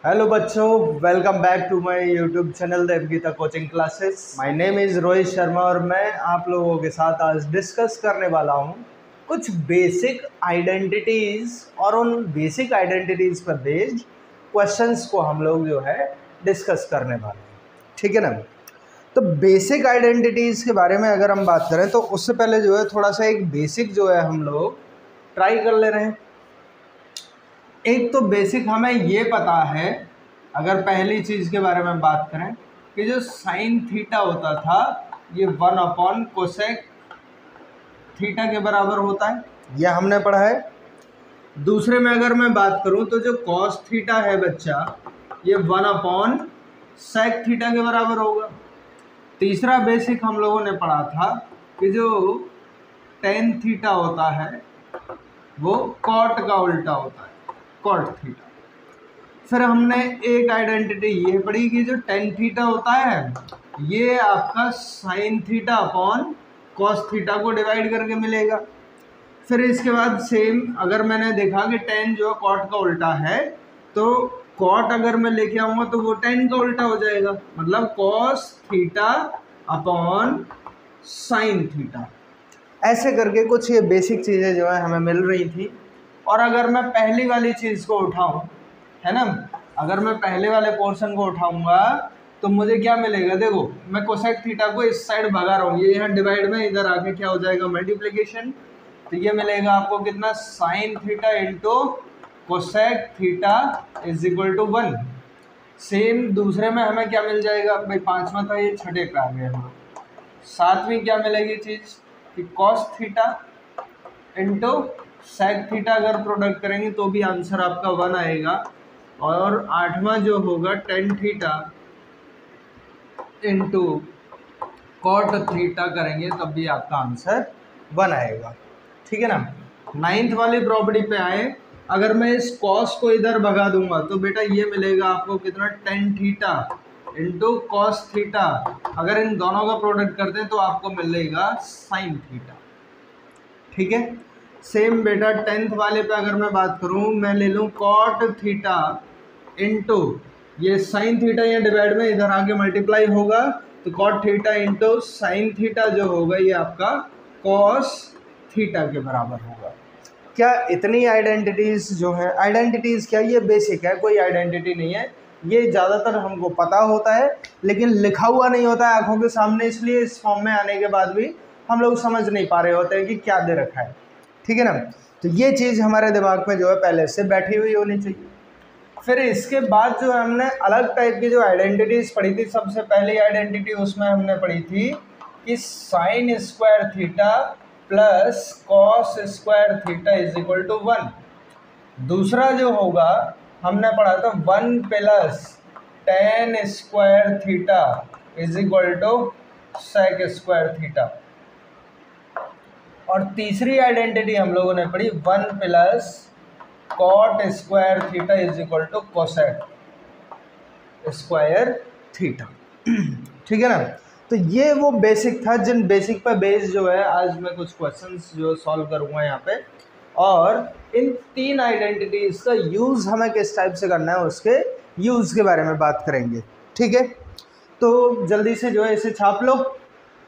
Hello बच्चों, welcome back to my YouTube channel Devgeeta coaching classes. My name is Rohit Sharma और मैं आप लोगों के साथ आज डिस्कस करने वाला हूं कुछ बेसिक आइडेंटिटीज़ और उन बेसिक आइडेंटिटीज़ पर बेस्ड क्वेश्चंस को हम लोग जो है डिस्कस करने वाले हैं। ठीक है ना। तो बेसिक आइडेंटिटीज़ के बारे में अगर हम बात करें तो उससे पहले जो है थोड़ा सा एक बेसिक जो है हम लोग ट्राई कर ले रहे हैं। एक तो बेसिक हमें ये पता है, अगर पहली चीज़ के बारे में बात करें कि जो साइन थीटा होता था ये 1 कोसेक थीटा के बराबर होता है, यह हमने पढ़ा है। दूसरे में अगर मैं बात करूं तो जो कॉस थीटा है बच्चा, ये 1 सेक थीटा के बराबर होगा। तीसरा बेसिक हम लोगों ने पढ़ा था कि जो टेन थीटा होता है वो कॉट का उल्टा होता है, कॉट थीटा। फिर हमने एक आइडेंटिटी ये पढ़ी कि जो टेन थीटा होता है ये आपका sine theta upon cos theta को डिवाइड करके मिलेगा। फिर इसके बाद सेम अगर मैंने देखा कि टेन जो कॉट का उल्टा है तो कॉट अगर मैं लेके आऊँगा तो वो टेन का उल्टा हो जाएगा, मतलब cos theta upon sine theta. ऐसे करके कुछ ये बेसिक चीज़ें जो है हमें मिल रही थी। और अगर मैं पहली वाली चीज़ को उठाऊं, है ना, अगर मैं पहले वाले पोर्शन को उठाऊंगा तो मुझे क्या मिलेगा। देखो मैं कोसेक थीटा को इस साइड भगा रहा हूँ, ये यहाँ डिवाइड में, इधर आके क्या हो जाएगा मल्टीप्लिकेशन। तो ये मिलेगा आपको कितना, sine theta into cosec theta is equal to 1। Same दूसरे में हमें क्या मिल जाएगा भाई, पांचवा था ये, छठे पे आ गया हम। सातवीं क्या मिलेगी चीज़ कि cos theta into sec theta अगर प्रोडक्ट करेंगे तो भी आंसर आपका 1 आएगा। और आठवां जो होगा tan theta into cot theta करेंगे तब भी आपका आंसर 1 आएगा। ठीक है ना। नाइन्थ वाली प्रॉपर्टी पे आए, अगर मैं इस कॉस को इधर भगा दूंगा तो बेटा ये मिलेगा आपको कितना, ten theta into cos theta. अगर इन दोनों का प्रोडक्ट करते हैं तो आपको मिलेगा साइन थीटा। ठीक है। सेम बेटा टेंथ वाले पे अगर मैं बात करूं, मैं ले लूं कॉट थीटा इंटू ये साइन थीटा, या डिवाइड में इधर आके मल्टीप्लाई होगा तो cot theta into sine theta जो होगा ये आपका कॉस थीटा के बराबर होगा। क्या इतनी आइडेंटिटीज़ जो है, आइडेंटिटीज़ क्या, ये बेसिक है, कोई आइडेंटिटी नहीं है। ये ज़्यादातर हमको पता होता है लेकिन लिखा हुआ नहीं होता है आंखों के सामने, इसलिए इस फॉर्म में आने के बाद भी हम लोग समझ नहीं पा रहे होते हैं कि क्या दे रखा है। ठीक है ना। तो ये चीज़ हमारे दिमाग में जो है पहले से बैठी हुई होनी चाहिए। फिर इसके बाद जो हमने अलग टाइप की जो आइडेंटिटीज़ पढ़ी थी, सबसे पहली आइडेंटिटी उसमें हमने पढ़ी थी कि sine square theta plus cos square theta is equal to 1। दूसरा जो होगा हमने पढ़ा था 1 plus tan square theta is equal to sec square theta. और तीसरी आइडेंटिटी हम लोगों ने पढ़ी 1 plus cot square theta is equal to cosec square theta. ठीक है ना। तो ये वो बेसिक था, जिन बेसिक पर बेस जो है आज मैं कुछ क्वेश्चंस जो सॉल्व करूँगा यहाँ पे। और इन तीन आइडेंटिटीज़ का यूज़ हमें किस टाइप से करना है उसके यूज़ के बारे में बात करेंगे। ठीक है। तो जल्दी से जो है इसे छाप लो।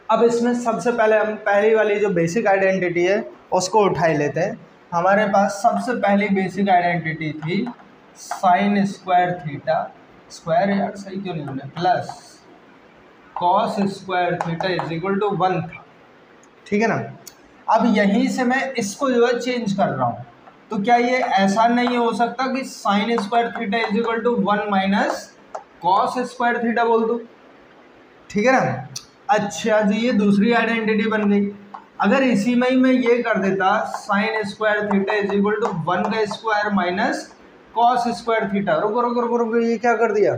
अब इसमें सबसे पहले हम पहली वाली जो बेसिक आइडेंटिटी है उसको उठाई लेते हैं। हमारे पास सबसे पहली बेसिक आइडेंटिटी थी साइन स्क्वायर थीटा, स्क्वायर यार सही क्यों नहीं होना, plus cos square theta is equal to 1 था। ठीक है ना। अब यहीं से मैं इसको जो है चेंज कर रहा हूँ, तो क्या ये ऐसा नहीं हो सकता कि sine square theta is equal to 1 minus cos square theta बोल दूँ। ठीक है ना। अच्छा जी, ये दूसरी आइडेंटिटी बन गई। अगर इसी में ही मैं ये कर देता sine square theta is equal to 1 का square minus cos square theta, रुको रुको रुको रुको, ये क्या कर दिया,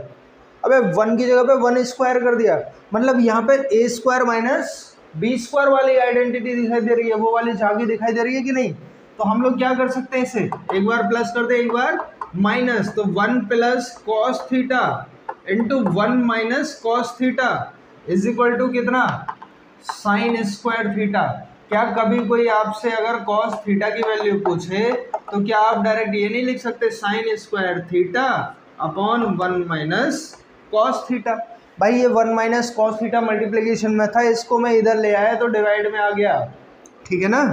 अबे 1 की जगह पे 1 स्क्वायर कर दिया, मतलब यहाँ पे ए स्क्वायर माइनस बी स्क्वायर वाली आइडेंटिटी दिखाई दे रही है, वो वाली झांकी दिखाई दे रही है कि नहीं। तो हम लोग क्या कर सकते हैं, इसे एक बार प्लस कर दे एक बार माइनस, तो 1 plus cos theta into 1 minus cos theta is equal to कितना, साइन स्क्वायर थीटा। क्या कभी कोई आपसे अगर कॉस थीटा की वैल्यू पूछे तो क्या आप डायरेक्ट ये नहीं लिख सकते sign square theta upon 1 minus cos theta. भाई ये 1 माइनस कॉस थीटा मल्टीप्लिकेशन में था, इसको मैं इधर ले आया तो डिवाइड में आ गया, ठीक है ना।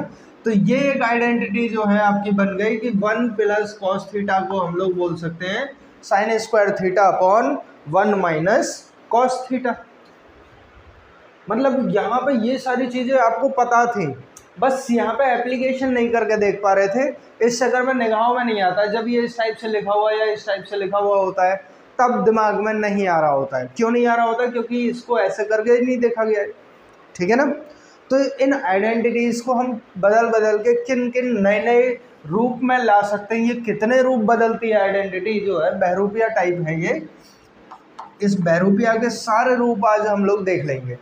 तो ये एक आइडेंटिटी जो है आपकी बन गई कि 1 प्लस कॉस थीटा को हम लोग बोल सकते हैं sign square theta upon 1 minus cos theta. मतलब यहाँ पे ये सारी चीज़ें आपको पता थी, बस यहाँ पे एप्लीकेशन नहीं करके देख पा रहे थे, इस चक्कर में निगाहों में नहीं आता। जब ये इस टाइप से लिखा हुआ या इस टाइप से लिखा हुआ होता है तब दिमाग में नहीं आ रहा होता है। क्यों नहीं आ रहा होता? क्योंकि इसको ऐसे करके नहीं देखा गया है, ठीक है ना। तो इन आइडेंटिटीज़ को हम बदल बदल के किन किन नए नए रूप में ला सकते हैं। ये कितने रूप बदलती है आइडेंटिटी जो है, बहरूपिया टाइप है ये। इस बहरूपिया के सारे रूप आज हम लोग देख लेंगे।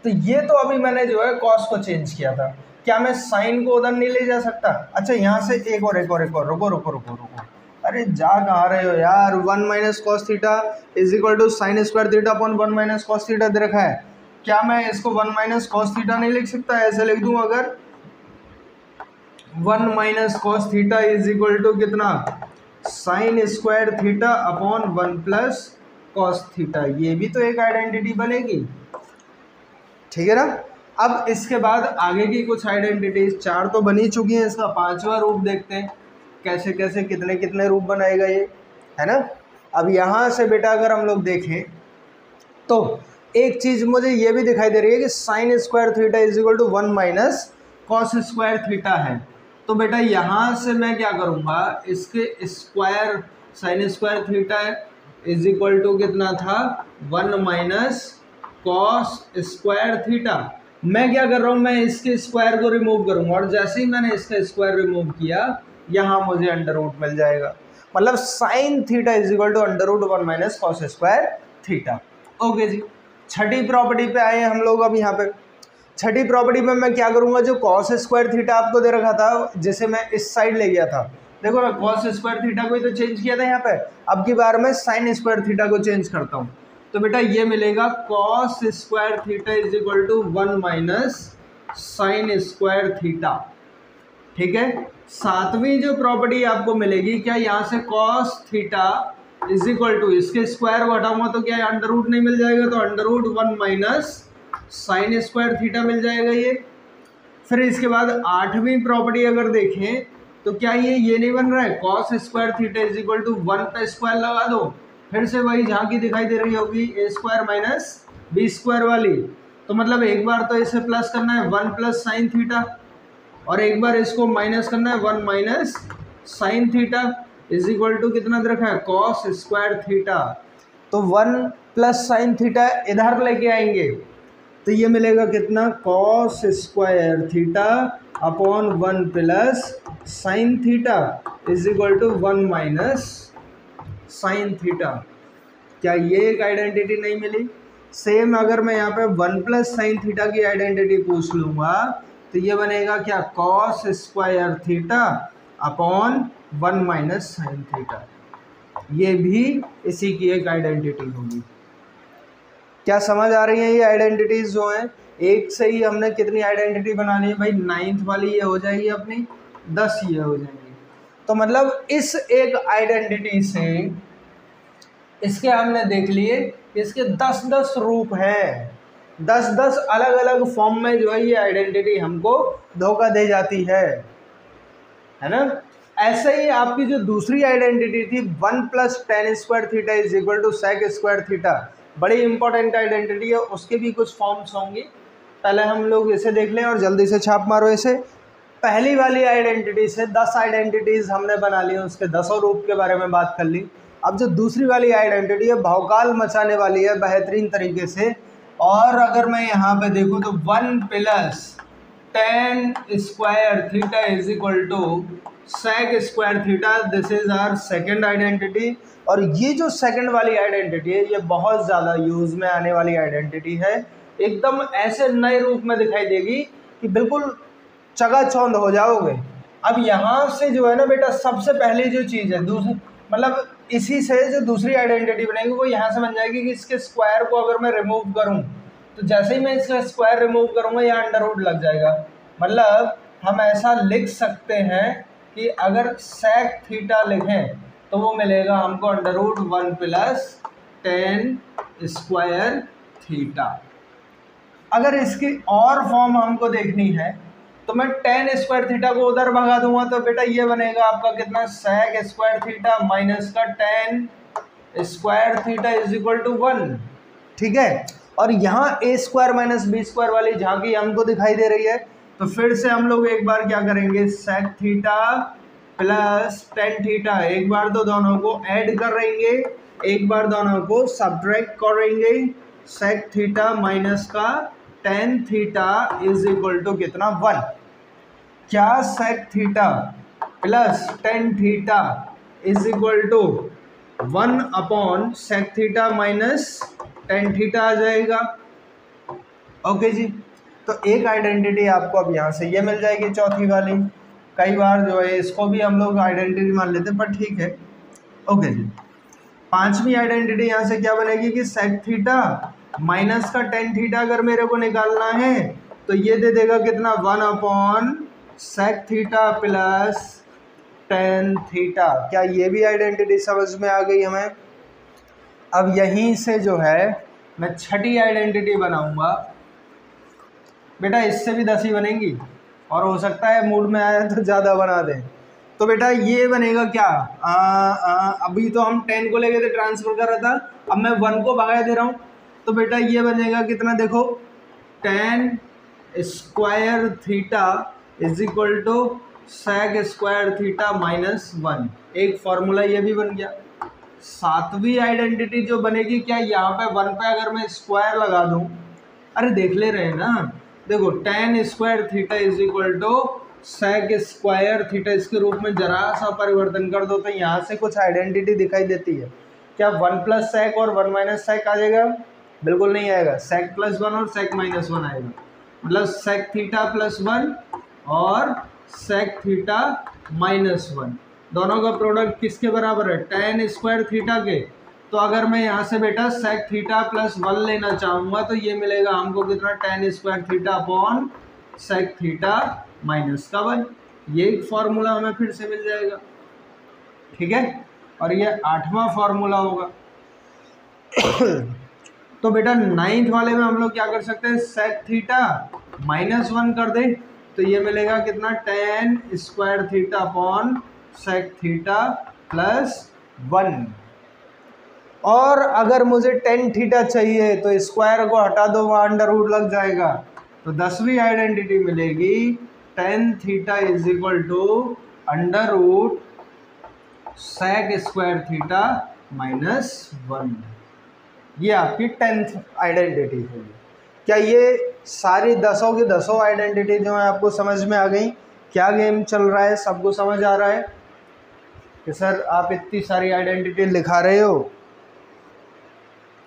तो ये तो अभी मैंने जो है कॉस को चेंज किया था, क्या मैं साइन को उधर नहीं ले जा सकता? अच्छा यहाँ से एक और रुको, अरे जा कहाँ रहे हो यार। 1 minus cos theta is equal to sine square theta upon 1 minus cos theta दे रखा है। क्या मैं इसको 1 माइनस कॉस थीटा नहीं लिख सकता? ऐसे लिख दूं अगर 1 minus cos theta is equal to कितना, sine square theta upon 1 plus cos theta. ये भी तो एक आइडेंटिटी बनेगी, ठीक है ना। अब इसके बाद आगे की कुछ आइडेंटिटीज 4 तो बनी चुकी हैं, इसका 5वां रूप देखते हैं कैसे कैसे कितने कितने रूप बनाएगा ये, है ना। अब यहाँ से बेटा अगर हम लोग देखें तो एक चीज़ मुझे ये भी दिखाई दे रही है कि sine square theta is equal to 1 minus cos square theta है। तो बेटा यहाँ से मैं क्या करूँगा, इसके square sine square theta is equal to कितना था, 1 माइनस कॉस स्क्वायर थीटा। मैं क्या कर रहा हूँ, मैं इसके स्क्वायर को रिमूव करूँगा और जैसे ही मैंने इसका स्क्वायर रिमूव किया यहाँ मुझे अंडर रूट मिल जाएगा। मतलब sine theta is equal to under root 1 minus cos square theta. Okay जी, छठी प्रॉपर्टी पे आए हम लोग। अब यहाँ पे छठी प्रॉपर्टी में मैं क्या करूँगा, जो कॉस स्क्वायर थीटा आपको दे रखा था जिसे मैं इस साइड ले गया था, देखो ना कॉस स्क्वायर थीटा को ही तो चेंज किया था यहाँ पे। अब की बार मैं साइन स्क्वायर थीटा को चेंज करता हूँ, तो बेटा ये मिलेगा cos square theta is equal to 1 minus sine square theta, ठीक है। 7वीं जो प्रॉपर्टी आपको मिलेगी, क्या यहाँ से cos theta is equal to इसके स्क्वायर को हटाऊंगा तो क्या अंडर रूट नहीं मिल जाएगा, तो under root 1 minus sine square theta मिल जाएगा ये। फिर इसके बाद 8वीं प्रॉपर्टी अगर देखें तो क्या ये नहीं बन रहा है, cos square theta is equal to 1 पे स्क्वायर लगा दो, फिर से वही झांकी दिखाई दे रही होगी ए स्क्वायर माइनस बी स्क्वायर वाली। तो मतलब एक बार तो इसे प्लस करना है 1 प्लस साइन थीटा, और एक बार इसको माइनस करना है 1 minus sine theta is equal to कितना दे रखा है, कॉस स्क्वायर थीटा। तो 1 प्लस साइन थीटा इधर लेके आएंगे तो ये मिलेगा कितना, cos square theta upon 1 plus sine theta is equal to 1 minus sine theta. क्या ये एक आइडेंटिटी नहीं मिली? सेम अगर मैं यहाँ पे 1 प्लस साइन थीटा की आइडेंटिटी पूछ लूँगा तो ये बनेगा क्या, cos square theta upon 1 minus sine theta. ये भी इसी की एक आइडेंटिटी होगी। क्या समझ आ रही है ये आइडेंटिटीज जो हैं? एक से ही हमने कितनी आइडेंटिटी बना ली है भाई, 9th वाली ये हो जाएगी अपनी, 10 ये हो जाएंगी। तो मतलब इस एक आइडेंटिटी से इसके हमने देख लिए इसके 10-10 रूप हैं, 10-10 अलग अलग फॉर्म में जो है ये आइडेंटिटी हमको धोखा दे जाती है ना। ऐसे ही आपकी जो दूसरी आइडेंटिटी थी 1 plus tan square theta is equal to sec square theta, बड़ी इंपॉर्टेंट आइडेंटिटी है, उसके भी कुछ फॉर्म्स होंगी। पहले हम लोग इसे देख लें और जल्दी से छाप मारो इसे। पहली वाली आइडेंटिटी से 10 आइडेंटिटीज हमने बना ली, उसके 10 रूप के बारे में बात कर ली। अब जो दूसरी वाली आइडेंटिटी है भौकाल मचाने वाली है बेहतरीन तरीके से। और अगर मैं यहाँ पे देखूँ तो 1 plus tan square theta is equal to sec square theta, this is our second identity. और ये जो सेकंड वाली आइडेंटिटी है ये बहुत ज़्यादा यूज़ में आने वाली आइडेंटिटी है, एकदम ऐसे नए रूप में दिखाई देगी कि बिल्कुल चकाचौंध हो जाओगे। अब यहाँ से जो है ना बेटा सबसे पहली जो चीज़ है दूसरी, मतलब इसी से जो दूसरी आइडेंटिटी बनेगी वो यहाँ से बन जाएगी कि इसके स्क्वायर को अगर मैं रिमूव करूँ तो जैसे ही मैं इसका स्क्वायर रिमूव करूँगा यहाँ अंडर रूट लग जाएगा। मतलब हम ऐसा लिख सकते हैं कि अगर सेक थीटा लिखें तो वो मिलेगा हमको √1 प्लस tan स्क्वायर थीटा। अगर इसकी और फॉर्म हमको देखनी है तो मैं tan स्क्वायर थीटा को उधर भगा दूंगा, तो बेटा ये बनेगा आपका कितना, sec स्क्वायर थीटा माइनस का tan square theta is equal to 1। ठीक है, और यहाँ a square minus B square वाली झांकी हमको दिखाई दे रही है, तो फिर से हम लोग एक बार क्या करेंगे, sec theta plus tan theta, एक बार तो दोनों को ऐड कर रहेंगे, एक बार दोनों को सब्ट्रैक्ट करेंगे। sec थीटा माइनस का tan theta is equal to कितना, 1। क्या sec theta plus tan theta is equal to 1 upon sec theta minus tan theta आ जाएगा। ओके जी, तो एक आइडेंटिटी आपको अब यहाँ से ये मिल जाएगी, चौथी वाली। कई बार जो है इसको भी हम लोग आइडेंटिटी मान लेते हैं, पर ठीक है। ओके जी, पांचवी आइडेंटिटी यहाँ से क्या बनेगी कि sec थीटा माइनस का tan थीटा अगर मेरे को निकालना है तो ये दे देगा कितना, 1 upon sec theta plus tan theta. क्या ये भी आइडेंटिटी समझ में आ गई हमें? अब यहीं से जो है मैं छठी आइडेंटिटी बनाऊंगा। बेटा इससे भी 10 ही बनेंगी, और हो सकता है मूड में आया तो ज़्यादा बना दें। तो बेटा ये बनेगा क्या, अभी तो हम 10 को लेके ट्रांसफर कर रहा था, अब मैं 1 को भगा दे रहा हूँ, तो बेटा ये बनेगा कितना, देखो tan square theta is equal to sec square theta minus 1। एक फॉर्मूला ये भी बन गया। सातवीं आइडेंटिटी जो बनेगी, क्या यहाँ पे 1 पे अगर मैं स्क्वायर लगा दूँ, अरे देख ले रहे हैं ना, देखो tan square theta is equal to sec square theta, इसके रूप में जरा सा परिवर्तन कर दो तो यहाँ से कुछ आइडेंटिटी दिखाई देती है। क्या 1 प्लस sec और 1 माइनस sec आ जाएगा? बिल्कुल नहीं आएगा, sec प्लस 1 और sec माइनस 1 आएगा, मतलब sec थीटा प्लस 1 और sec थीटा माइनस 1, दोनों का प्रोडक्ट किसके बराबर है, tan स्क्वायर थीटा के। तो अगर मैं यहाँ से बेटा sec थीटा प्लस 1 लेना चाहूँगा तो ये मिलेगा हमको कितना, tan square theta upon sec theta minus का 1। ये एक फॉर्मूला हमें फिर से मिल जाएगा। ठीक है, और ये 8वां फॉर्मूला होगा। तो बेटा 9th वाले में हम लोग क्या कर सकते हैं, sec थीटा माइनस 1 कर दे तो ये मिलेगा कितना, tan square theta upon sec theta plus 1। और अगर मुझे tan थीटा चाहिए तो स्क्वायर को हटा दो, वहाँ अंडर रूट लग जाएगा, तो 10वीं आइडेंटिटी मिलेगी tan theta is equal to under root sec square theta minus 1। ये आपकी 10th आइडेंटिटी होगी। क्या ये सारी 10 की 10 आइडेंटिटी जो है आपको समझ में आ गई? क्या गेम चल रहा है, सबको समझ आ रहा है कि सर आप इतनी सारी आइडेंटिटी लिखा रहे हो?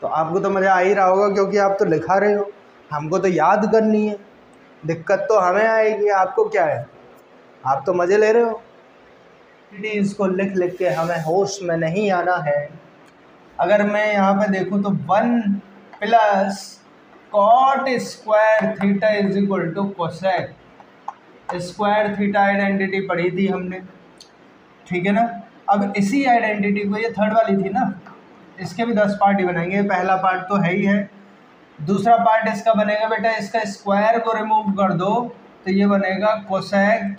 तो आपको तो मज़ा आ ही रहा होगा, क्योंकि आप तो लिखा रहे हो, हमको तो याद करनी है। दिक्कत तो हमें आएगी, आपको क्या है, आप तो मज़े ले रहे हो। इसको लिख लिख के हमें होश में नहीं आना है। अगर मैं यहाँ पे देखूँ तो 1 plus cot square theta is equal to cosec square theta identity पढ़ी थी हमने, ठीक है ना। अब इसी आइडेंटिटी को, ये 3rd वाली थी ना, इसके भी 10 पार्ट ही बनेंगे। पहला पार्ट तो है ही है, दूसरा पार्ट इसका बनेगा बेटा, इसका स्क्वायर को रिमूव कर दो तो ये बनेगा cosec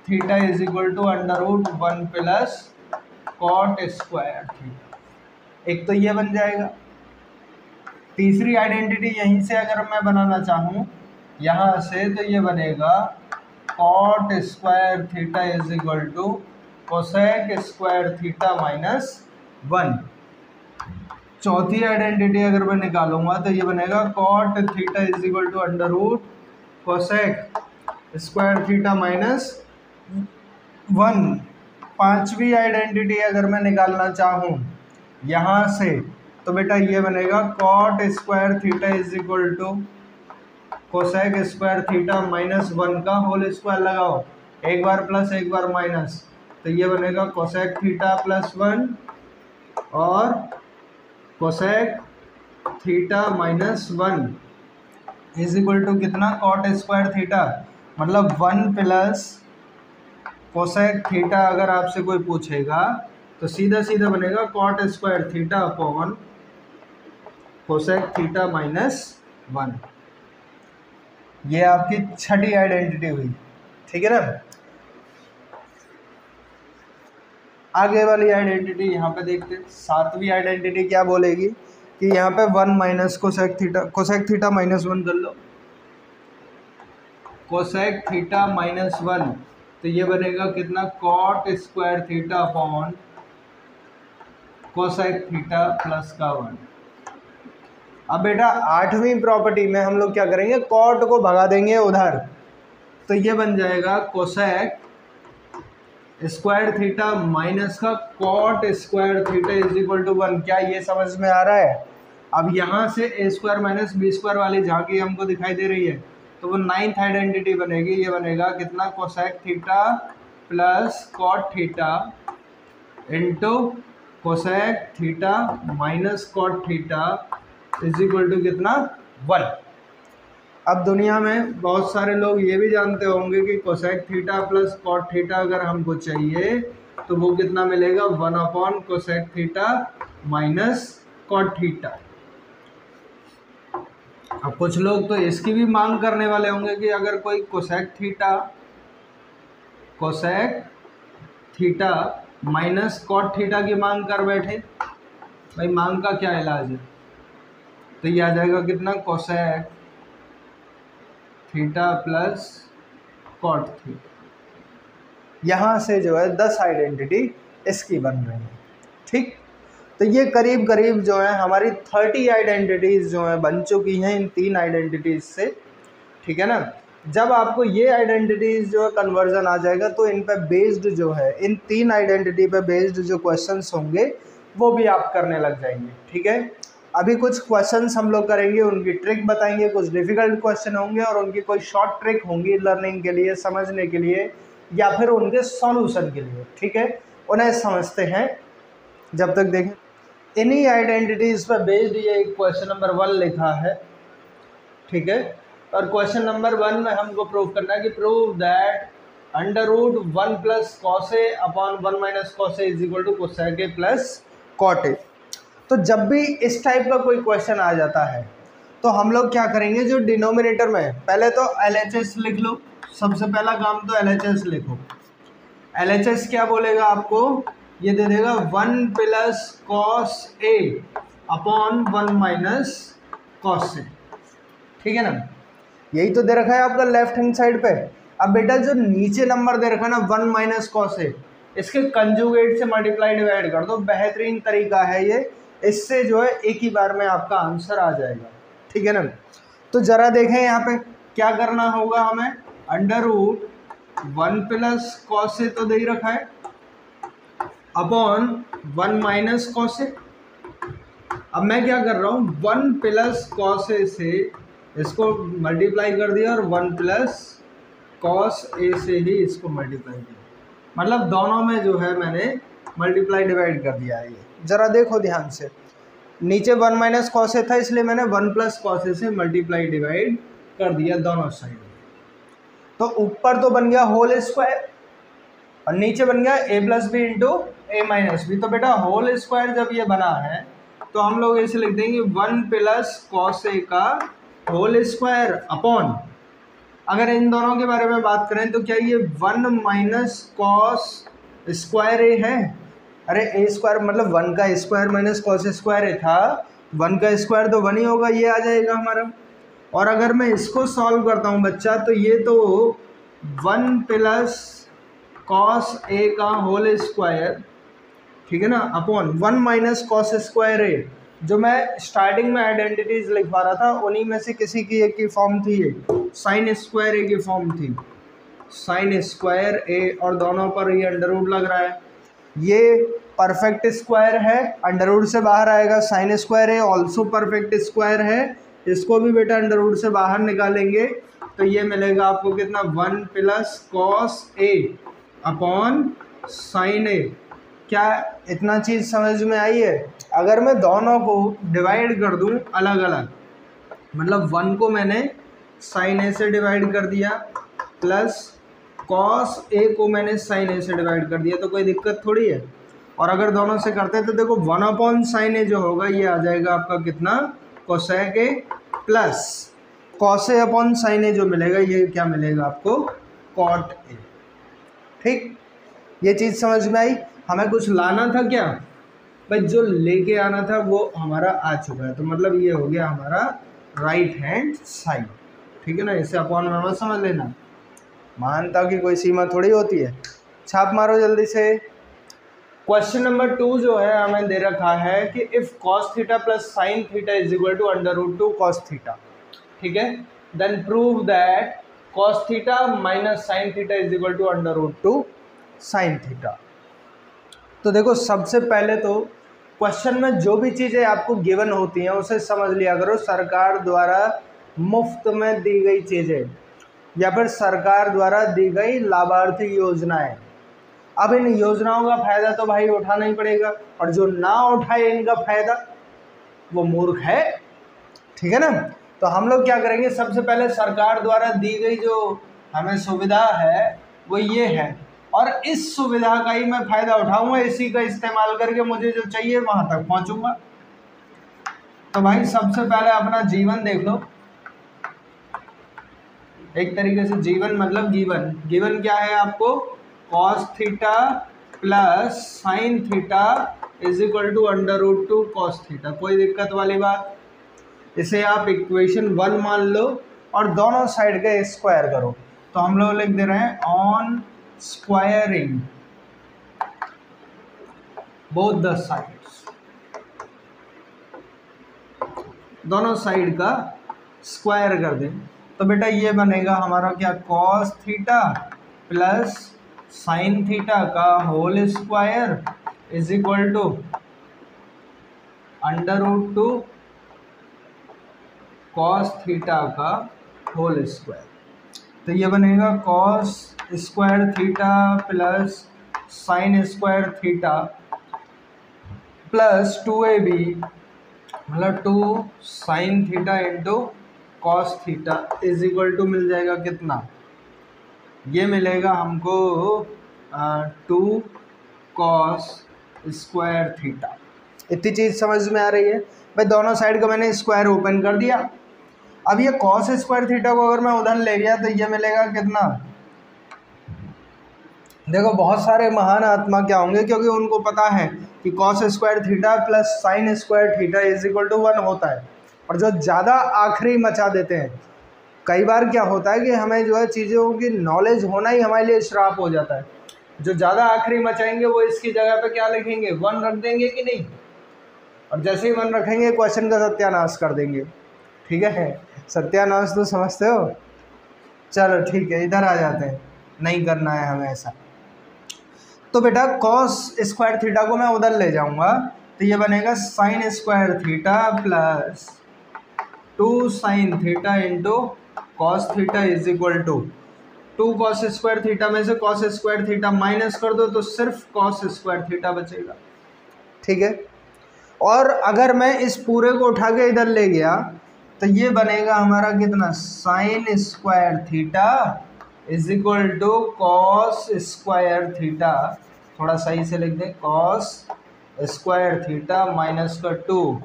theta is equal to under root 1 plus cot square theta. एक तो ये बन जाएगा। तीसरी आइडेंटिटी यहीं से अगर मैं बनाना चाहूँ यहाँ से, तो ये बनेगा cot square theta is equal to cosec square theta minus 1। चौथी आइडेंटिटी अगर मैं निकालूंगा तो ये बनेगा cot theta is equal to under root cosec square theta minus 1। पांचवी आइडेंटिटी अगर मैं निकालना चाहूँ यहाँ से, तो बेटा ये बनेगा cot square theta is equal to cosec square theta minus 1 का होल स्क्वायर लगाओ, एक बार प्लस एक बार माइनस, तो ये बनेगा कोसेक थीटा प्लस 1 और cosec theta minus 1 is equal to कितना, कॉट स्क्वायर थीटा, मतलब 1 प्लस कोसेक थीटा अगर आपसे कोई पूछेगा तो सीधा सीधा बनेगा cot square theta upon cosec theta -1। ये आपकी छठी आइडेंटिटी हुई, ठीक है ना। आगे वाली आइडेंटिटी यहाँ पे देखते हैं। सातवीं आइडेंटिटी क्या बोलेगी कि यहाँ पे 1 माइनस कोसेक थीटा -1 कर लो, कोसेक थीटा -1, तो ये बनेगा कितना, cot square theta upon cosec theta +1। अब बेटा आठवीं प्रॉपर्टी में हम लोग क्या करेंगे, कॉट को भगा देंगे उधर, तो ये बन जाएगा कोसेक स्क्वायर थीटा माइनस का कॉट स्क्वायर थीटा =1। क्या ये समझ में आ रहा है? अब यहाँ से a square minus B square वाली झांकी हमको दिखाई दे रही है, तो वो 9th आइडेंटिटी बनेगी। ये बनेगा कितना, cosec theta plus cot theta into cosec theta minus cot theta कितना, 1। अब दुनिया में बहुत सारे लोग ये भी जानते होंगे कि cosec theta plus cot theta अगर हमको चाहिए तो वो कितना मिलेगा, 1 cosec theta minus cot theta. अब कुछ लोग तो इसकी भी मांग करने वाले होंगे कि अगर कोई cosec theta minus cot theta की मांग कर बैठे, भाई मांग का क्या इलाज है, तो ये आ जाएगा कितना, cosec theta plus cot theta. यहाँ से जो है 10 आइडेंटिटी इसकी बन रही है, ठीक। तो ये करीब करीब जो है हमारी 30 आइडेंटिटीज़ जो है बन चुकी हैं इन 3 आइडेंटिटीज़ से, ठीक है ना। जब आपको ये आइडेंटिटीज़ जो है कन्वर्जन आ जाएगा तो इन पे बेस्ड जो है, इन 3 आइडेंटिटी पे बेस्ड जो क्वेश्चंस होंगे वो भी आप करने लग जाएंगे, ठीक है। अभी कुछ क्वेश्चंस हम लोग करेंगे, उनकी ट्रिक बताएंगे, कुछ डिफ़िकल्ट क्वेश्चन होंगे और उनकी कोई शॉर्ट ट्रिक होंगी लर्निंग के लिए, समझने के लिए या फिर उनके सॉल्यूशन के लिए, ठीक है। उन्हें समझते हैं जब तक देखें। इन्हीं आइडेंटिटीज़ पर बेस्ड ये क्वेश्चन नंबर 1 लिखा है, ठीक है। और क्वेश्चन नंबर 1 में हमको प्रूव करना है कि prove that √1 + cos A upon 1 - cos A = cosec A + cot A। तो जब भी इस टाइप का कोई क्वेश्चन आ जाता है तो हम लोग क्या करेंगे, जो डिनोमिनेटर में पहले तो LHS लिख लो, सबसे पहला काम तो LHS लिखो। LHS क्या बोलेगा आपको, ये दे देगा 1 + cos A upon 1 - cos A, ठीक है ना। यही तो दे रखा है आपका लेफ्ट हैंड साइड पे। अब बेटा जो नीचे नंबर दे रखा है ना 1 - cos A, इसके कंजुगेट से मल्टीप्लाई डिवाइड कर दो, बेहतरीन तरीका है ये। इससे जो है एक ही बार में आपका आंसर आ जाएगा, ठीक है ना। तो ज़रा देखें यहाँ पे क्या करना होगा हमें, √1 + cos A तो दे ही रखा है अपॉन 1 - cos A। अब मैं क्या कर रहा हूँ, 1 + cos A से इसको मल्टीप्लाई कर दिया और 1 + cos A से ही इसको मल्टीप्लाई किया, मतलब दोनों में जो है मैंने मल्टीप्लाई डिवाइड कर दिया है। ये ज़रा देखो ध्यान से, नीचे 1 - cos A था इसलिए मैंने 1 + cos A से मल्टीप्लाई डिवाइड कर दिया दोनों साइड। तो ऊपर तो बन गया होल स्क्वायर और नीचे बन गया A + B × A - B। तो बेटा होल स्क्वायर जब ये बना है तो हम लोग ऐसे लिख देंगे 1 + cos A का होल स्क्वायर अपॉन, अगर इन दोनों के बारे में बात करें तो क्या ये 1 - cos स्क्वायर A है, अरे A स्क्वायर मतलब 1 का square minus cos square A था, 1 का स्क्वायर तो 1 ही होगा, ये आ जाएगा हमारा। और अगर मैं इसको सॉल्व करता हूँ बच्चा, तो ये तो 1 + cos A का होल स्क्वायर, ठीक है ना, अपॉन 1 - cos स्क्वायर A। जो मैं स्टार्टिंग में आइडेंटिटीज़ लिखवा रहा था उन्हीं में से किसी की एक की फॉर्म थी ये, sin स्क्वायर A की फॉर्म थी, sin स्क्वायर A, और दोनों पर ये अंडर लग रहा है। ये परफेक्ट स्क्वायर है, अंडर से बाहर आएगा, sin square A also perfect square है, इसको भी बेटा अंडर से बाहर निकालेंगे तो ये मिलेगा आपको कितना, 1 + cos A upon sin A। क्या इतना चीज़ समझ में आई है? अगर मैं दोनों को डिवाइड कर दूं अलग अलग, मतलब 1 को मैंने sin A से डिवाइड कर दिया प्लस कॉस ए को मैंने साइन ए से डिवाइड कर दिया तो कोई दिक्कत थोड़ी है। और अगर दोनों से करते तो देखो 1/sin ए जो होगा ये आ जाएगा आपका कितना, cosec A plus cos A upon sine A जो मिलेगा ये क्या मिलेगा आपको, कॉट ए। ठीक, ये चीज़ समझ में आई। हमें कुछ लाना था क्या भाई, जो लेके आना था वो हमारा आ चुका है, तो मतलब ये हो गया हमारा राइट हैंड साइड। ठीक है ना, इसे अपॉन में मत समझ लेना, मानता की कोई सीमा थोड़ी होती है। छाप मारो जल्दी से। क्वेश्चन नंबर 2 जो है हमें दे रखा है कि if cos theta plus sine theta is equal to √2 cos theta, ठीक है, then prove that cos theta minus sine theta is equal to √2 sine theta. तो देखो सबसे पहले तो क्वेश्चन में जो भी चीज़ें आपको गिवन होती हैं उसे समझ लिया करो, सरकार द्वारा मुफ्त में दी गई चीज़ें या फिर सरकार द्वारा दी गई लाभार्थी योजनाएं। अब इन योजनाओं का फायदा तो भाई उठाना ही पड़ेगा, और जो ना उठाए इनका फायदा वो मूर्ख है। ठीक है ना, तो हम लोग क्या करेंगे, सबसे पहले सरकार द्वारा दी गई जो हमें सुविधा है वो ये है, और इस सुविधा का ही मैं फ़ायदा उठाऊंगा, इसी का इस्तेमाल करके मुझे जो चाहिए वहाँ तक पहुँचूंगा। तो भाई सबसे पहले अपना जीवन देख लो, एक तरीके से जीवन मतलब गिवन। गिवन क्या है आपको, cos theta plus sine theta is equal to √2 cos theta. कोई दिक्कत वाली बात, इसे आप इक्वेशन 1 मान लो और दोनों साइड का स्क्वायर करो। तो हम लोग लिख दे रहे हैं on squaring both the sides, दोनों साइड का स्क्वायर कर दें। तो बेटा ये बनेगा हमारा क्या, cos theta plus sine theta का whole square is equal to √2 cos theta का होल स्क्वायर। तो ये बनेगा cos square theta plus sine square theta plus 2ab मतलब 2 sine theta into cos theta is equal to मिल जाएगा कितना, ये मिलेगा हमको 2 cos स्क्वायर थीटा। इतनी चीज़ समझ में आ रही है भाई, दोनों साइड का मैंने स्क्वायर ओपन कर दिया। अब ये cos स्क्वायर थीटा को अगर मैं उधर ले गया तो ये मिलेगा कितना, देखो बहुत सारे महान आत्मा क्या होंगे, क्योंकि उनको पता है कि cos square theta plus sine square theta is equal to 1 होता है, और जो ज़्यादा आखिरी मचा देते हैं। कई बार क्या होता है कि हमें जो है चीज़ों की नॉलेज होना ही हमारे लिए श्राप हो जाता है। जो ज़्यादा आखिरी मचाएंगे वो इसकी जगह पे क्या लिखेंगे, 1 रख देंगे कि नहीं, और जैसे ही 1 रखेंगे क्वेश्चन का सत्यानाश कर देंगे। ठीक है, सत्यानाश तो समझते हो। चलो ठीक है, इधर आ जाते हैं, नहीं करना है हमें ऐसा। तो बेटा cos स्क्वायर थीटा को मैं उधर ले जाऊंगा तो ये बनेगा sine square theta plus 2 sine theta into cos theta is equal to 2 cos square theta में से cos स्क्वायर थीटा माइनस कर दो तो सिर्फ cos स्क्वायर थीटा बचेगा। ठीक है, और अगर मैं इस पूरे को उठा के इधर ले गया तो ये बनेगा हमारा कितना, sine square theta is equal to cos square theta, थोड़ा सही से लिख दें, कॉस स्क्वायर थीटा माइनस का 2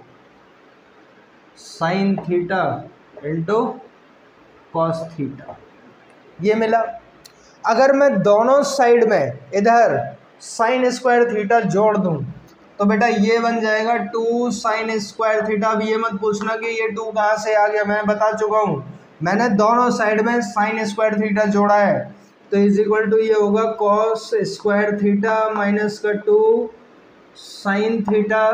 sine theta into cos theta, ये मिला। अगर मैं दोनों साइड में इधर साइन स्क्वायर थीटा जोड़ दूं तो बेटा ये बन जाएगा 2 साइन स्क्वायर थीटा। अब ये मत पूछना कि ये 2 कहाँ से आ गया, मैं बता चुका हूँ, मैंने दोनों साइड में साइन स्क्वायर थीटा जोड़ा है। तो इज इक्वल टू ये होगा कॉस स्क्वायर थीटा माइनस का 2 sine theta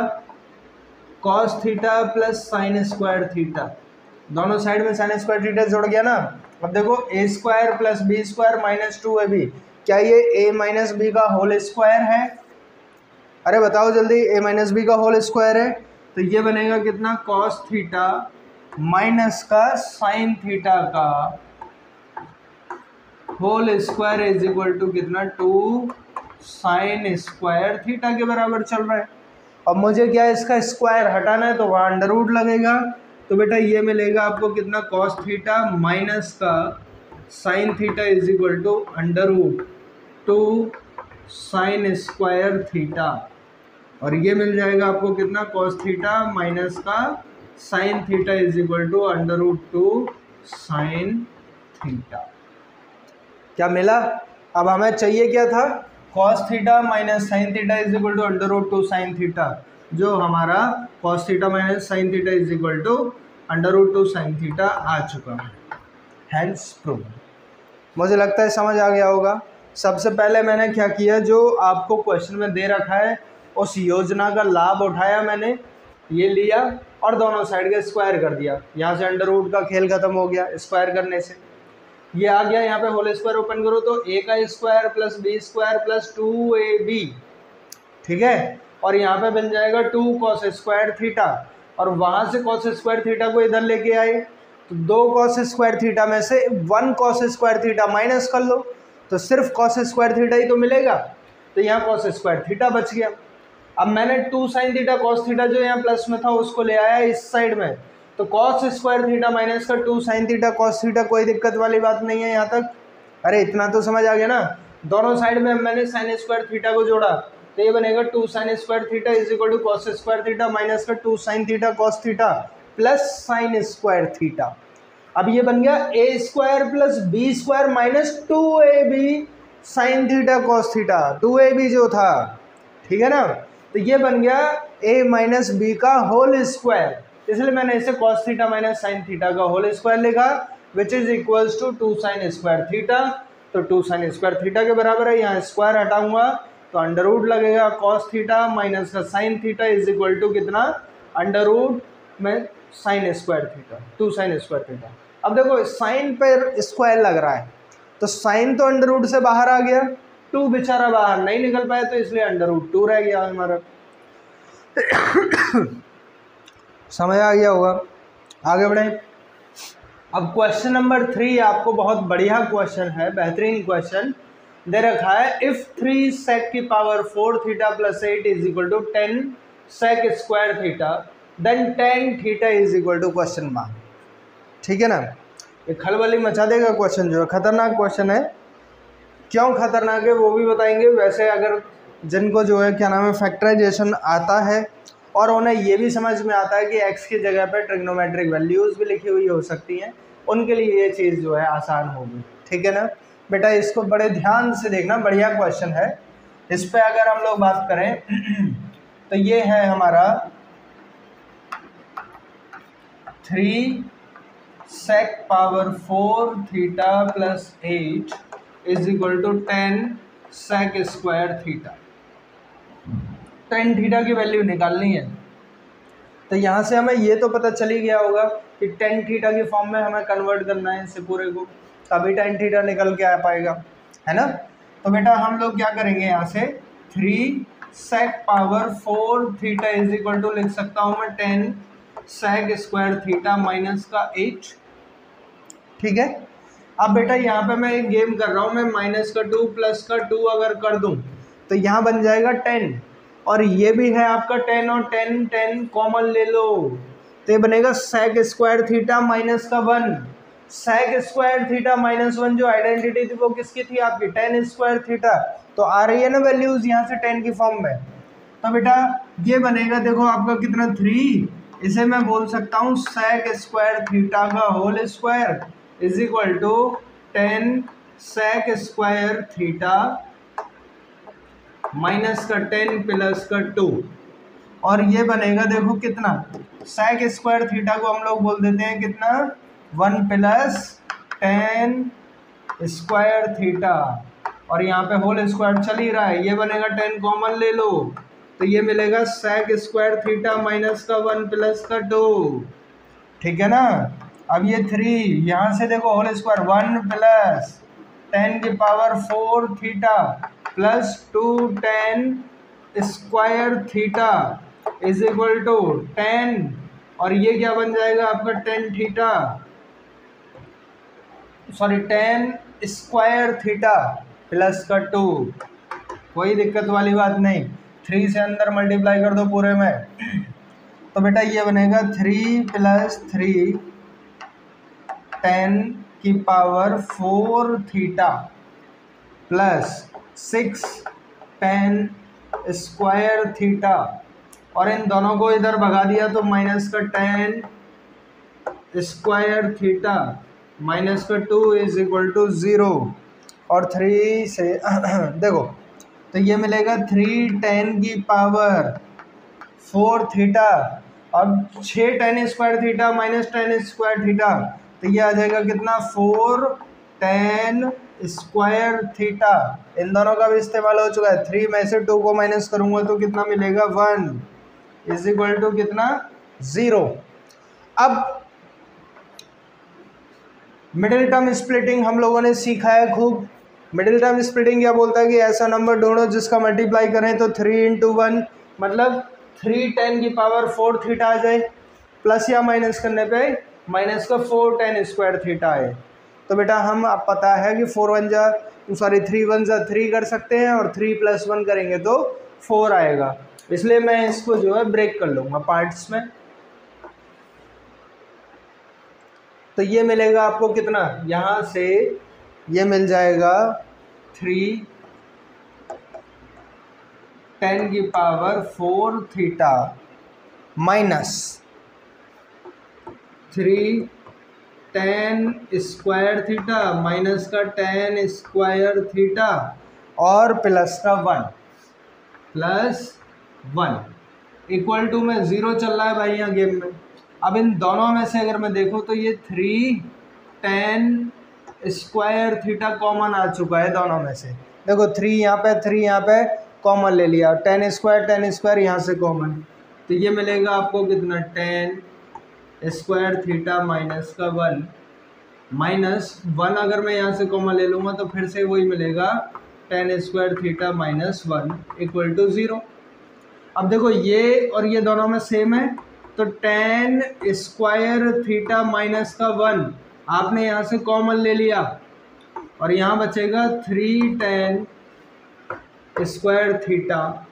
cos theta plus sine square theta. दोनों साइड में साइन स्क्वायर थीटा जोड़ गया ना। अब देखो a square plus B square minus 2ab, क्या ये a माइनस बी का होल स्क्वायर है? अरे बताओ जल्दी, a माइनस बी का होल स्क्वायर है तो ये बनेगा कितना, कॉस थीटा माइनस का साइन थीटा का whole square is equal to कितना, 2 साइन स्क्वायर थीटा के बराबर चल रहा है। अब मुझे क्या इसका स्क्वायर हटाना है तो वहाँ अंडर रूट लगेगा। तो बेटा ये मिलेगा आपको कितना, कॉस थीटा माइनस का sine theta is equal to under root 2 sine square theta, और ये मिल जाएगा आपको कितना, कॉस थीटा माइनस का sine theta is equal to under root 2 sine theta. क्या मिला? अब हमें चाहिए क्या था, cos theta minus sine theta is equal to under root 2 sine theta, जो हमारा cos theta minus sine theta is equal to under root 2 sine theta आ चुका है, हैंस प्रूव। मुझे लगता है समझ आ गया होगा। सबसे पहले मैंने क्या किया, जो आपको क्वेश्चन में दे रखा है उस योजना का लाभ उठाया मैंने, ये लिया और दोनों साइड का स्क्वायर कर दिया। यहाँ से अंडर रूट का खेल खत्म हो गया स्क्वायर करने से, ये आ गया। यहाँ पे होल स्क्वायर ओपन करो तो a का square plus B square plus 2ab, ठीक है, और यहाँ पे बन जाएगा 2 कॉस स्क्वायर थीटा, और वहाँ से कॉस स्क्वायर थीटा को इधर लेके आए तो 2 कॉस स्क्वायर थीटा में से 1 कॉस स्क्वायर थीटा माइनस कर लो तो सिर्फ कॉस स्क्वायर थीटा ही तो मिलेगा, तो यहाँ कॉस स्क्वायर थीटा बच गया। अब मैंने 2 साइन थीटा कॉस थीटा जो यहाँ प्लस में था उसको ले आया इस साइड में, तो कॉस स्क्वायर थीटा माइनस का 2 साइन थीटा कॉस थीटा, कोई दिक्कत वाली बात नहीं है यहाँ तक। अरे इतना तो समझ आ गया ना। दोनों साइड में मैंने साइन स्क्वायर थीटा को जोड़ा तो ये बनेगा 2 sine square theta is equal to cos square theta minus का 2 sine theta cos theta plus sine square theta. अब ये बन गया A square plus B square minus 2ab sine theta cos theta, 2ab जो था, ठीक है ना, तो ये बन गया a माइनस बी का होल स्क्वायर, इसलिए मैंने इसे cos theta minus sine theta का होल स्क्वायर लिखा, which is equals to 2 sine square theta. तो 2 साइन स्क्वायर थीटा के बराबर है, यहाँ स्क्वायर हटाऊंगा तो अंडर रूट लगेगा कॉस थीटा माइनस का sine theta is equal to कितना, अंडर रूट में sine square theta, 2 sine square theta. अब देखो साइन पर स्क्वायर लग रहा है तो साइन तो अंडर रूट से बाहर आ गया, 2 बेचारा बाहर नहीं निकल पाया तो इसलिए अंडर रूट 2 रह गया हमारा। समझ आ गया होगा। आगे बढ़े। अब क्वेश्चन नंबर 3 आपको बहुत बढ़िया क्वेश्चन है, बेहतरीन क्वेश्चन दे रखा है। इफ 3 sec की power 4 theta plus 8 is equal to 10 sec square theta then tan theta is equal to question mark. ठीक है ना, ये खलबली मचा देगा क्वेश्चन, जो है खतरनाक क्वेश्चन है। क्यों खतरनाक है वो भी बताएंगे। वैसे अगर जिनको जो है क्या नाम है फैक्टराइजेशन आता है और उन्हें ये भी समझ में आता है कि x की जगह पर ट्रिग्नोमेट्रिक वैल्यूज़ भी लिखी हुई हो सकती हैं, उनके लिए ये चीज़ जो है आसान होगी। ठीक है ना बेटा, इसको बड़े ध्यान से देखना, बढ़िया क्वेश्चन है। इस पे अगर हम लोग बात करें तो ये है हमारा 3 sec power 4 theta plus 8 is equal to 10 sec square theta. tan theta की वैल्यू निकालनी है, तो यहाँ से हमें ये तो पता चल ही गया होगा कि tan थीटा की फॉर्म में हमें कन्वर्ट करना है इसे पूरे को, तभी tan थीटा निकल के आ पाएगा, है ना। तो बेटा हम लोग क्या करेंगे, यहाँ से 3 sec power 4 theta is equal to लिख सकता हूँ मैं 10 sec स्क्वायर थीटा माइनस का 8। ठीक है, अब बेटा यहाँ पे मैं एक गेम कर रहा हूँ, मैं माइनस का 2 प्लस का 2 अगर कर दूँ तो यहाँ बन जाएगा 10, और ये भी है आपका 10 और 10 कॉमन ले लो तो ये बनेगा sec स्क्वायर थीटा माइनस का 1। sec स्क्वायर थीटा माइनस 1 जो आइडेंटिटी थी वो किसकी थी, आपकी tan स्क्वायर थीटा। तो आ रही है ना वैल्यूज यहाँ से 10 की फॉर्म में। तो बेटा ये बनेगा, देखो आपका कितना 3, इसे मैं बोल सकता हूँ sec स्क्वायर थीटा का whole square is equal to 10 sec square theta minus का 10 प्लस का 2, और ये बनेगा देखो कितना, sec स्क्वायर थीटा को हम लोग बोल देते हैं कितना 1 प्लस 10 स्क्वायर थीटा, और यहाँ पे होल स्क्वायर चल ही रहा है, ये बनेगा 10 कॉमन ले लो तो ये मिलेगा sec स्क्वायर थीटा माइनस का 1 प्लस का 2। ठीक है ना। अब ये 3 यहाँ से देखो होल स्क्वायर 1 प्लस 10 की power 4 theta plus 2 10 square theta is equal to 10, और ये क्या बन जाएगा आपका 10 theta, sorry 10 square theta plus का 2। कोई दिक्कत वाली बात नहीं, 3 से अंदर मल्टीप्लाई कर दो पूरे में तो बेटा ये बनेगा 3 प्लस 3 10 की power 4 theta plus 6 tan square theta, और इन दोनों को इधर भगा दिया तो माइनस का tan स्क्वायर थीटा माइनस का 2 इज इक्वल टू 0। और 3 से देखो तो ये मिलेगा 3 tan की पावर 4 थीटा, अब 6 tan square theta minus tan square theta, तो ये आ जाएगा कितना 4 tan स्क्वायर थीटा। इन दोनों का भी इस्तेमाल हो चुका है। 3 में से 2 को माइनस करूंगा तो कितना मिलेगा 1 इज इक्वल टू कितना 0। अब मिडिल टर्म स्प्लिटिंग हम लोगों ने सीखा है खूब। मिडिल टर्म स्प्लिटिंग क्या बोलता है कि ऐसा नंबर ढूंढो जिसका मल्टीप्लाई करें तो 3 × 1 मतलब 3 tan की पावर 4 थीटा आ जाए, प्लस या माइनस करने पे माइनस का 4 tan स्क्वायर थीटा आए। तो बेटा हम अब पता है कि 3 1 जा 3 कर सकते हैं, और 3 + 1 करेंगे तो 4 आएगा, इसलिए मैं इसको जो है ब्रेक कर लूँगा पार्ट्स में। तो ये मिलेगा आपको कितना, यहाँ से ये मिल जाएगा 3 tan की power 4 theta minus 3 tan square theta minus का tan स्क्वायर थीटा और प्लस का 1 इक्वल टू में 0 चल रहा है भाई यहाँ गेम में। अब इन दोनों में से अगर मैं देखूँ तो ये 3 tan स्क्वायर थीटा कॉमन आ चुका है दोनों में से। देखो 3 यहाँ पे कॉमन ले लिया, tan स्क्वायर यहाँ से कॉमन, तो ये मिलेगा आपको कितना tan स्क्वायर थीटा माइनस का 1 अगर मैं यहाँ से कॉमन ले लूँगा तो फिर से वही मिलेगा tan square theta minus 1 equal to 0। अब देखो ये और ये दोनों में सेम है, तो tan स्क्वायर थीटा माइनस का 1 आपने यहाँ से कॉमन ले लिया, और यहाँ बचेगा 3 tan स्क्वायर थीटा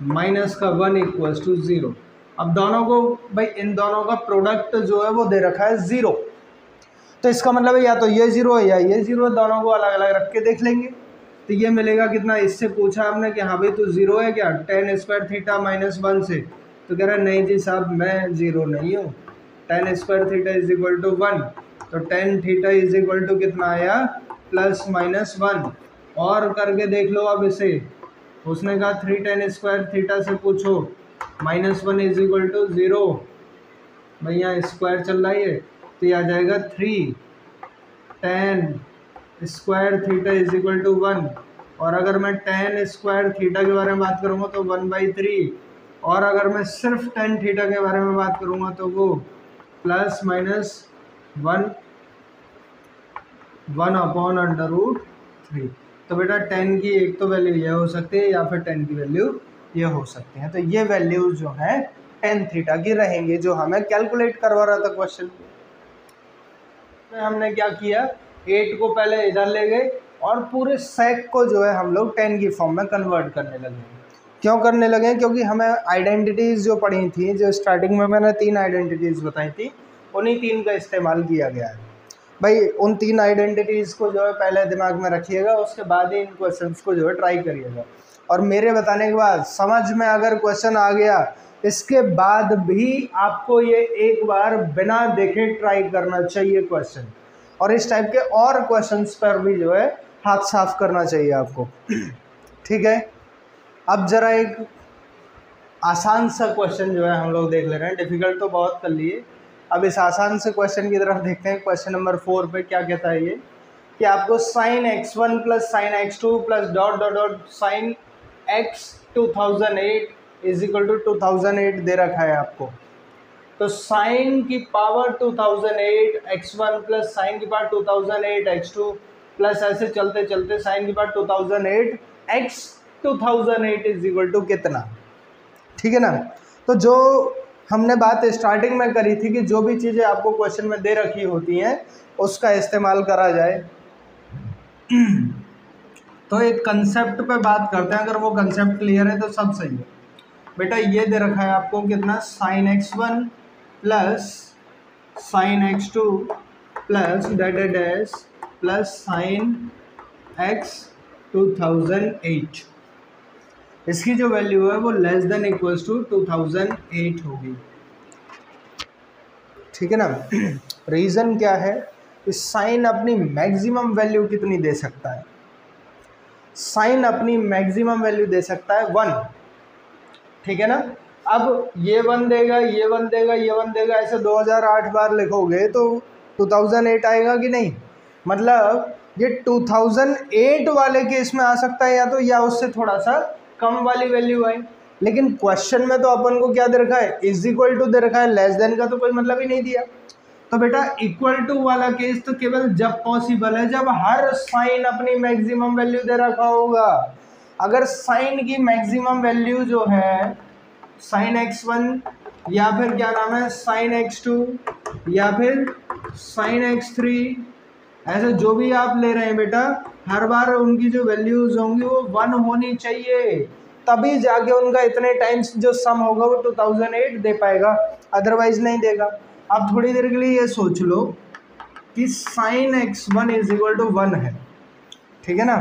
माइनस का 1 इक्वल्स टू 0। अब दोनों को भाई इन दोनों का प्रोडक्ट जो है वो दे रखा है 0, तो इसका मतलब है या तो ये 0 है या ये 0 है, दोनों को अलग अलग रख के देख लेंगे। तो ये मिलेगा कितना, इससे पूछा हमने कि हाँ भाई तो 0 है क्या tan स्क्वायर थीटा माइनस 1 से, तो कह रहा है नहीं जी साहब मैं 0 नहीं हूँ, tan square theta is equal to 1, तो tan theta is equal to कितना आया +-1। और करके देख लो अब इसे, उसने कहा 3 tan स्क्वायर थीटा से पूछो -1 इज इक्वल टू 0, भैया स्क्वायर चल रहा है, तो ये आ जाएगा 3 tan square theta is equal to 1। और अगर मैं tan स्क्वायर थीटा के बारे में बात करूँगा तो 1/3, और अगर मैं सिर्फ tan थीटा के बारे में बात करूँगा तो वो +-1/√3। तो बेटा tan की एक तो वैल्यू ये हो सकती है या फिर tan की वैल्यू ये हो सकती है, तो ये वैल्यूज जो है tan थीटा की रहेंगे जो हमें कैलकुलेट करवा रहा था क्वेश्चन में। हमने क्या किया, 8 को पहले इधर ले गए और पूरे सेक को जो है हम लोग 10 की फॉर्म में कन्वर्ट करने लगे। क्यों करने लगे, क्योंकि हमें आइडेंटिटीज़ जो पढ़ी थी, जो स्टार्टिंग में मैंने 3 आइडेंटिटीज़ बताई थी, उन्हीं 3 का इस्तेमाल किया गया है। भाई उन 3 आइडेंटिटीज़ को जो है पहले दिमाग में रखिएगा, उसके बाद ही इन क्वेश्चंस को जो है ट्राई करिएगा। और मेरे बताने के बाद समझ में अगर क्वेश्चन आ गया, इसके बाद भी आपको ये एक बार बिना देखे ट्राई करना चाहिए क्वेश्चन, और इस टाइप के और क्वेश्चंस पर भी जो है हाथ साफ करना चाहिए आपको। ठीक है, अब ज़रा एक आसान सा क्वेश्चन जो है हम लोग देख ले रहे हैं, डिफ़िकल्ट तो बहुत कर लिए। अब इस आसान से क्वेश्चन की तरफ देखते हैं। क्वेश्चन नंबर 4 पे क्या कहता है ये, कि आपको sin x1 + sin x2 + ... sin x 2008 is equal to 2008 दे रखा है आपको। तो sin की पावर 2008 x1 + sin की पावर 2008 x2 प्लस ऐसे चलते चलते sin की power 2008 x 2008 is equal to कितना। ठीक है ना, तो जो हमने बात स्टार्टिंग में करी थी कि जो भी चीज़ें आपको क्वेश्चन में दे रखी होती हैं उसका इस्तेमाल करा जाए। तो एक कंसेप्ट पे बात करते हैं, अगर वो कंसेप्ट क्लियर है तो सब सही है। बेटा ये दे रखा है आपको कितना, sin x1 + sin x2 plus dash plus sign x 2008, इसकी जो वैल्यू है वो लेस देन इक्वल्स टू 2008 होगी। ठीक है ना। रीज़न क्या है, इस साइन अपनी मैक्सिमम वैल्यू कितनी दे सकता है, साइन अपनी मैक्सिमम वैल्यू दे सकता है 1। ठीक है ना। अब ये 1 देगा, ये 1 देगा, ये 1 देगा, ऐसे 2008 बार लिखोगे तो 2008 आएगा कि नहीं। मतलब ये 2008 वाले केस में आ सकता है, या उससे थोड़ा सा कम वाली वैल्यू आए। लेकिन क्वेश्चन में तो अपन को क्या दे रखा है, इज इक्वल टू दे रखा है, लेस देन का तो कोई मतलब ही नहीं दिया। तो बेटा इक्वल टू वाला केस तो केवल जब पॉसिबल है जब हर साइन अपनी मैक्सिमम वैल्यू दे रखा होगा। अगर साइन की मैक्सिमम वैल्यू जो है साइन x1 या फिर क्या नाम है साइन x2 या फिर साइन x3, ऐसे जो भी आप ले रहे हैं बेटा, हर बार उनकी जो वैल्यूज होंगी वो 1 होनी चाहिए, तभी जाके उनका इतने टाइम्स जो सम होगा वो 2008 दे पाएगा, अदरवाइज नहीं देगा। अब थोड़ी देर के लिए ये सोच लो कि sign x1 is equal to 1 है। ठीक है ना।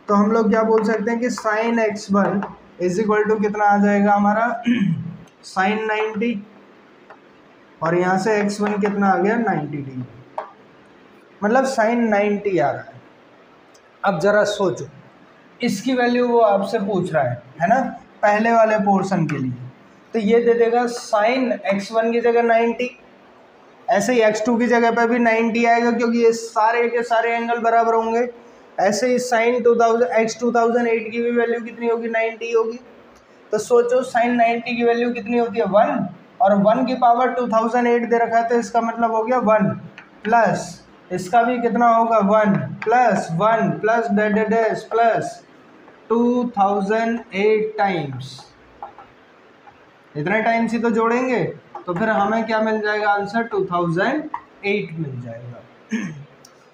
तो हम लोग क्या बोल सकते हैं कि sign x1 is equal to कितना आ जाएगा हमारा साइन 90, और यहाँ से x1 कितना आ गया 90 डिग्री, मतलब साइन 90 आ रहा है। अब जरा सोचो, इसकी वैल्यू वो आपसे पूछ रहा है ना, पहले वाले पोर्शन के लिए, तो ये दे देगा साइन x1 की जगह 90, ऐसे ही x2 की जगह पे भी 90 आएगा क्योंकि ये सारे के सारे एंगल बराबर होंगे। ऐसे ही साइन 2008 की भी वैल्यू कितनी होगी 90 होगी। तो सोचो साइन 90 की वैल्यू कितनी होती है 1, और 1 की पावर 2008 दे रखा है, तो इसका मतलब हो गया 1 प्लस इसका भी कितना होगा 1 plus 1 plus dash plus 2008 times, इतने टाइम्स ही तो जोड़ेंगे, तो फिर हमें क्या मिल जाएगा आंसर 2008 मिल जाएगा।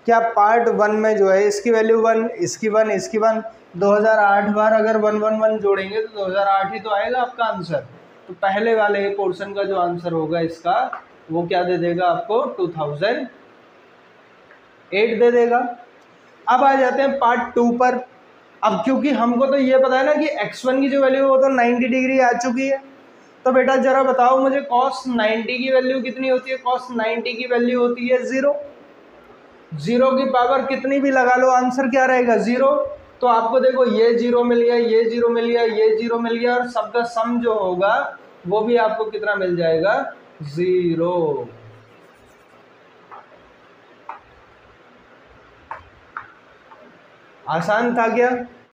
क्या पार्ट 1 में जो है इसकी वैल्यू 1, इसकी 1, इसकी 1, 2008 बार अगर 1 1 1 जोड़ेंगे तो 2008 ही तो आएगा आपका आंसर। तो पहले वाले पोर्शन का जो आंसर होगा इसका वो क्या दे देगा आपको 2008 दे देगा। अब आ जाते हैं पार्ट 2 पर। अब क्योंकि हमको तो ये पता है ना कि x1 की जो वैल्यू वो तो 90 डिग्री आ चुकी है, तो बेटा जरा बताओ मुझे cos 90 की वैल्यू कितनी होती है। cos 90 की वैल्यू होती है 0। 0 की पावर कितनी भी लगा लो आंसर क्या रहेगा 0। तो आपको देखो ये 0 मिल गया, ये 0 मिल गया, ये 0 मिल गया, और सबका सम जो होगा वो भी आपको कितना मिल जाएगा 0। आसान था क्या।